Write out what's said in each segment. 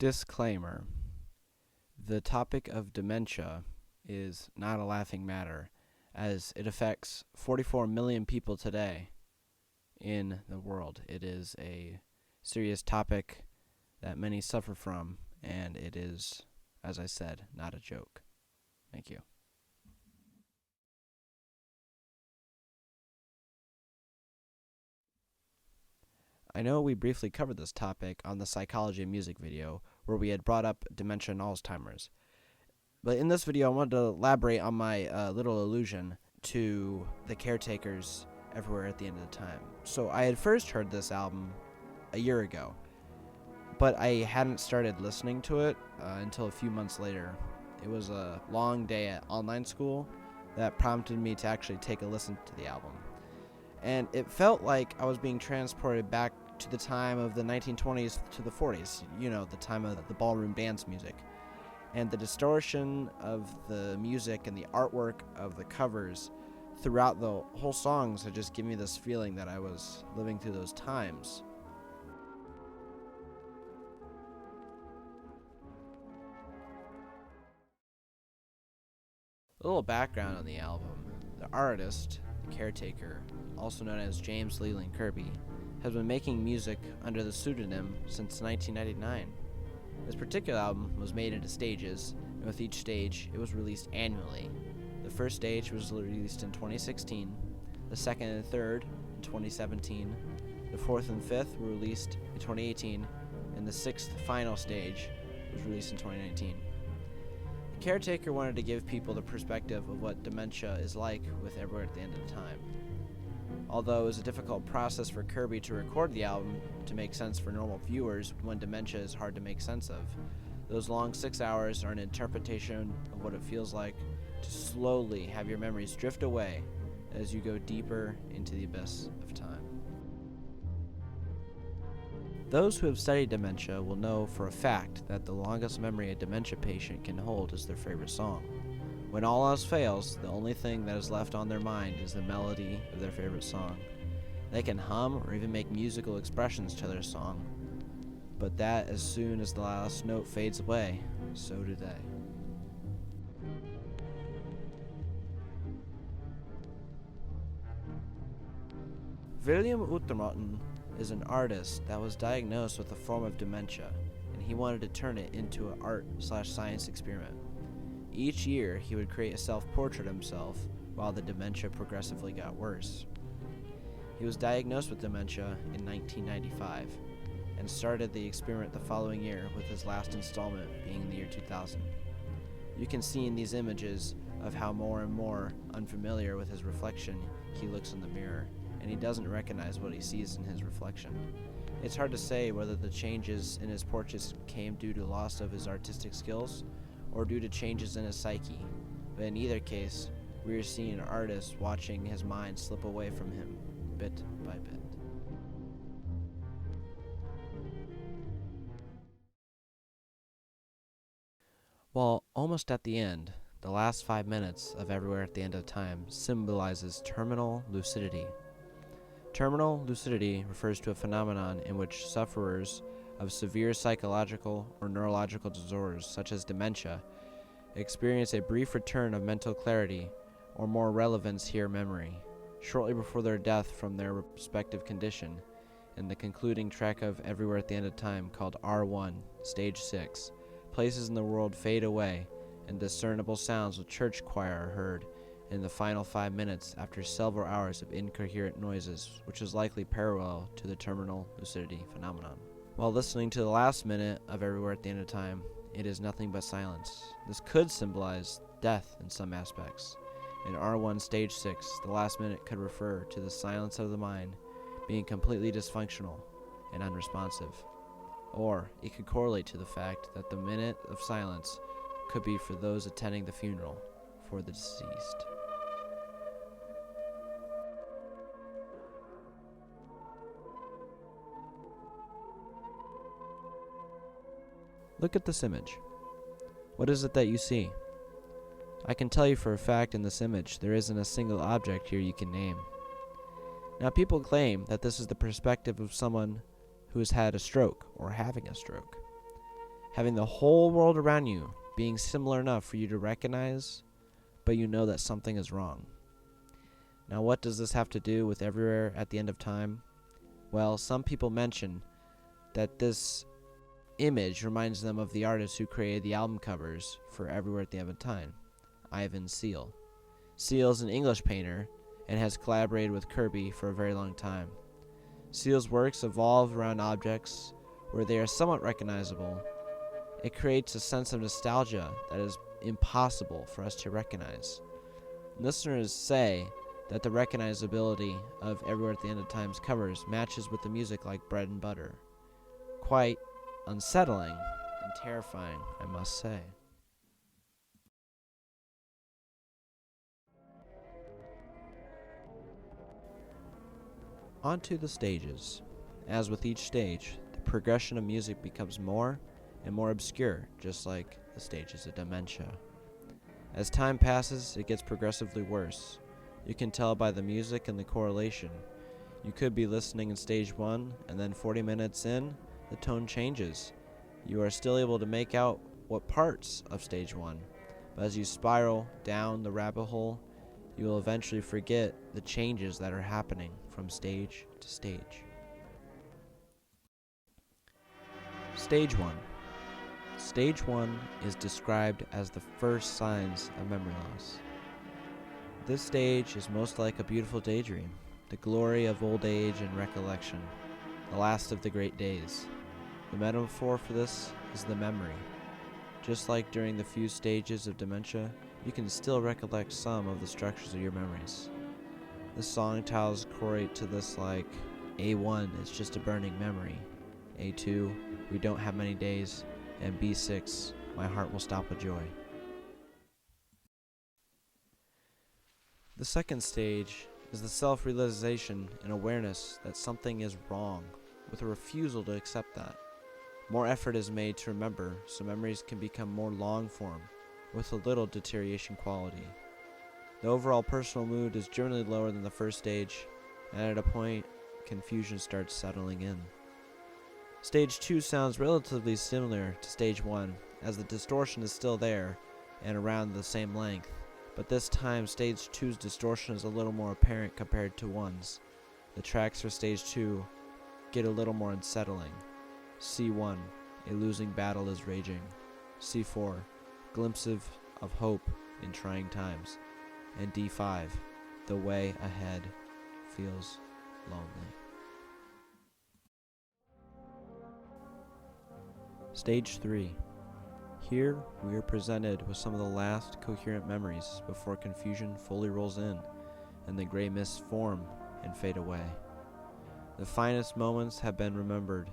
Disclaimer: the topic of dementia is not a laughing matter, as it affects 44 million people today in the world. It is a serious topic that many suffer from, and it is, as I said, not a joke. Thank you. I know we briefly covered this topic on the Psychology of Music video, where we had brought up dementia and Alzheimer's. But in this video, I wanted to elaborate on my little allusion to the Caretakers Everywhere at the End of the Time. So I had first heard this album a year ago, but I hadn't started listening to it until a few months later. It was a long day at online school that prompted me to actually take a listen to the album. And it felt like I was being transported back to the time of the 1920s to the 40s, the time of the ballroom dance music. And the distortion of the music and the artwork of the covers throughout the whole songs had just given me this feeling that I was living through those times. A little background on the album. The artist, the Caretaker, also known as James Leyland Kirby, has been making music under the pseudonym since 1999. This particular album was made into stages, and with each stage, it was released annually. The first stage was released in 2016, the second and third in 2017, the fourth and fifth were released in 2018, and the sixth final stage was released in 2019. The Caretaker wanted to give people the perspective of what dementia is like with Everywhere at the End of the Time. Although it was a difficult process for Kirby to record the album to make sense for normal viewers when dementia is hard to make sense of, those long 6 hours are an interpretation of what it feels like to slowly have your memories drift away as you go deeper into the abyss of time. Those who have studied dementia will know for a fact that the longest memory a dementia patient can hold is their favorite song. When all else fails, the only thing that is left on their mind is the melody of their favorite song. They can hum or even make musical expressions to their song, but that as soon as the last note fades away, so do they. William Utermotten is an artist that was diagnosed with a form of dementia, and he wanted to turn it into an art/science experiment. Each year, he would create a self-portrait of himself while the dementia progressively got worse. He was diagnosed with dementia in 1995 and started the experiment the following year, with his last installment being in the year 2000. You can see in these images of how more and more unfamiliar with his reflection he looks in the mirror, and he doesn't recognize what he sees in his reflection. It's hard to say whether the changes in his portraits came due to loss of his artistic skills or due to changes in his psyche, but in either case, we are seeing an artist watching his mind slip away from him, bit by bit. While almost at the end, the last 5 minutes of Everywhere at the End of Time symbolizes terminal lucidity. Terminal lucidity refers to a phenomenon in which sufferers of severe psychological or neurological disorders, such as dementia, experience a brief return of mental clarity, or more relevance here, memory, shortly before their death from their respective condition. In the concluding track of Everywhere at the End of Time, called R1, Stage 6, places in the world fade away, and discernible sounds of church choir are heard in the final 5 minutes after several hours of incoherent noises, which is likely parallel to the terminal lucidity phenomenon. While listening to the last minute of Everywhere at the End of Time, it is nothing but silence. This could symbolize death in some aspects. In R1 Stage 6, the last minute could refer to the silence of the mind being completely dysfunctional and unresponsive. Or it could correlate to the fact that the minute of silence could be for those attending the funeral for the deceased. Look at this image. What is it that you see? I can tell you for a fact in this image there isn't a single object here you can name. Now, people claim that this is the perspective of someone who has had a stroke or having a stroke. having the whole world around you being similar enough for you to recognize, but you know that something is wrong. Now, what does this have to do with Everywhere at the End of Time? Well, some people mention that this image reminds them of the artist who created the album covers for Everywhere at the End of Time, Ivan Seal. Seal is an English painter and has collaborated with Kirby for a very long time. Seal's works evolve around objects where they are somewhat recognizable. It creates a sense of nostalgia that is impossible for us to recognize. Listeners say that the recognizability of Everywhere at the End of Time's covers matches with the music like bread and butter. Quite unsettling and terrifying, I must say. Onto the stages. As with each stage, the progression of music becomes more and more obscure, just like the stages of Dementia. As time passes, it gets progressively worse. You can tell by the music and the correlation. You could be listening in stage 1, and then 40 minutes in, the tone changes. You are still able to make out what parts of stage 1, but as you spiral down the rabbit hole, you will eventually forget the changes that are happening from stage to stage. Stage 1. Stage 1 is described as the first signs of memory loss. This stage is most like a beautiful daydream, the glory of old age and recollection, the last of the great days. The metaphor for this is the memory. Just like during the few stages of dementia, you can still recollect some of the structures of your memories. The song titles correlate to this like, A1 is just a burning memory, A2, we don't have many days, and B6, my heart will stop with joy. The second stage is the self-realization and awareness that something is wrong, with a refusal to accept that. More effort is made to remember, so memories can become more long-form, with a little deterioration quality. The overall personal mood is generally lower than the first stage, and at a point, confusion starts settling in. Stage 2 sounds relatively similar to Stage 1, as the distortion is still there, and around the same length, but this time Stage 2's distortion is a little more apparent compared to 1's. The tracks for Stage 2 get a little more unsettling. C1, a losing battle is raging. C4, glimpses of hope in trying times. And D5, the way ahead feels lonely. Stage 3. Here, we are presented with some of the last coherent memories before confusion fully rolls in, and the gray mists form and fade away. The finest moments have been remembered.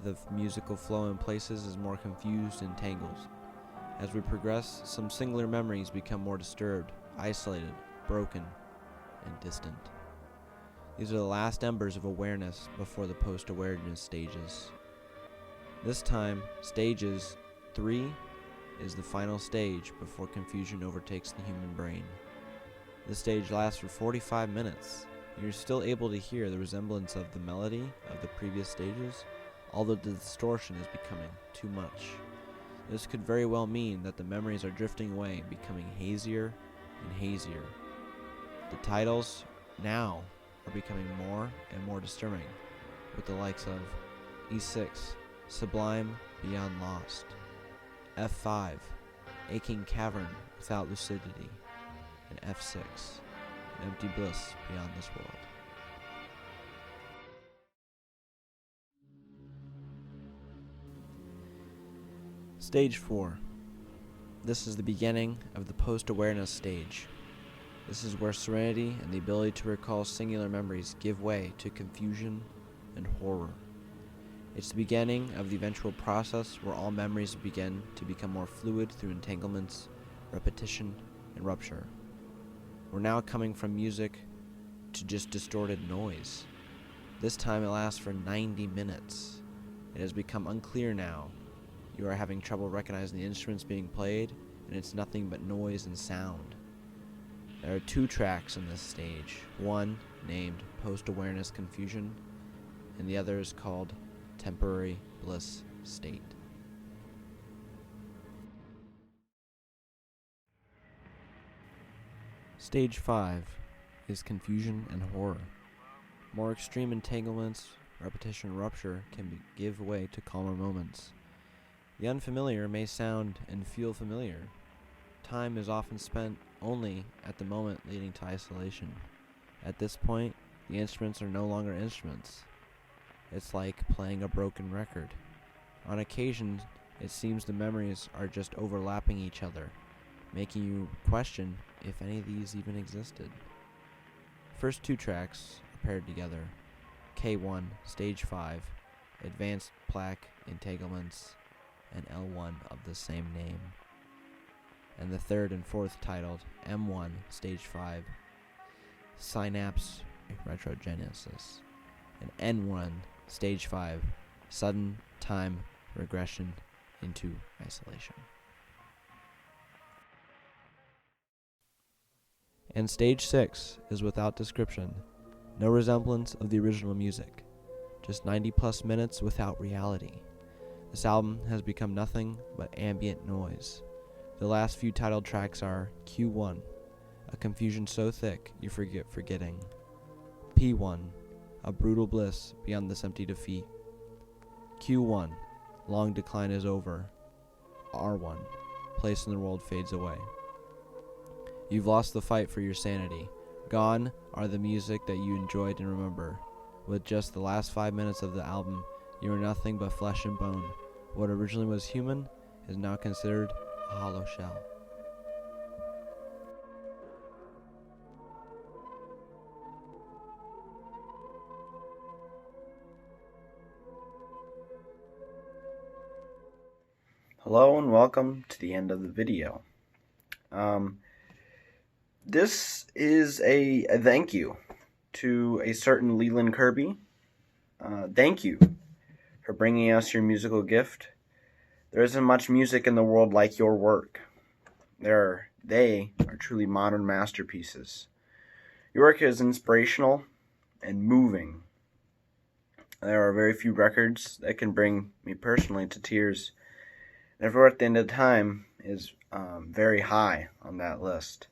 The musical flow in places is more confused and tangled. As we progress, some singular memories become more disturbed, isolated, broken, and distant. These are the last embers of awareness before the post-awareness stages. This time, stages 3 is the final stage before confusion overtakes the human brain. This stage lasts for 45 minutes. You're still able to hear the resemblance of the melody of the previous stages, although the distortion is becoming too much. This could very well mean that the memories are drifting away, becoming hazier and hazier. The titles now are becoming more and more disturbing, with the likes of E6, Sublime Beyond Lost, F5, Aching Cavern Without Lucidity, and F6, An Empty Bliss Beyond This World. Stage 4. This is the beginning of the post-awareness stage. This is where serenity and the ability to recall singular memories give way to confusion and horror. It's the beginning of the eventual process where all memories begin to become more fluid through entanglements, repetition, and rupture. We're now coming from music to just distorted noise. This time it lasts for 90 minutes. It has become unclear now. You are having trouble recognizing the instruments being played, and it's nothing but noise and sound. There are 2 tracks in this stage, one named Post-Awareness Confusion, and the other is called Temporary Bliss State. Stage 5 is confusion and horror. More extreme entanglements, repetition, and rupture can give way to calmer moments. The unfamiliar may sound and feel familiar. Time is often spent only at the moment leading to isolation. At this point, the instruments are no longer instruments. It's like playing a broken record. On occasion, it seems the memories are just overlapping each other, making you question if any of these even existed. First two tracks are paired together. K1, Stage 5, Advanced Plaque Entanglements, and L1 of the same name. And the third and fourth titled M1, Stage 5, Synapse Retrogenesis, and N1, Stage 5, Sudden Time Regression into Isolation. And Stage 6 is without description, no resemblance of the original music, just 90 plus minutes without reality. This album has become nothing but ambient noise. The last few titled tracks are Q1, a confusion so thick you forget forgetting. P1, a brutal bliss beyond this empty defeat. Q1, long decline is over. R1, place in the world fades away. You've lost the fight for your sanity. Gone are the music that you enjoyed and remember. With just the last 5 minutes of the album, you are nothing but flesh and bone. What originally was human is now considered a hollow shell. Hello and welcome to the end of the video. This is a thank you to a certain Leyland Kirby. Thank you for bringing us your musical gift. There isn't much music in the world like your work. They are truly modern masterpieces. Your work is inspirational and moving. There are very few records that can bring me personally to tears. Everywhere at the End of Time is very high on that list.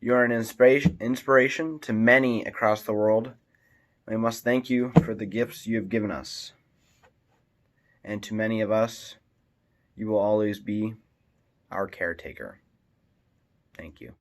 You are an inspiration to many across the world. We must thank you for the gifts you have given us. And to many of us, you will always be our caretaker. Thank you.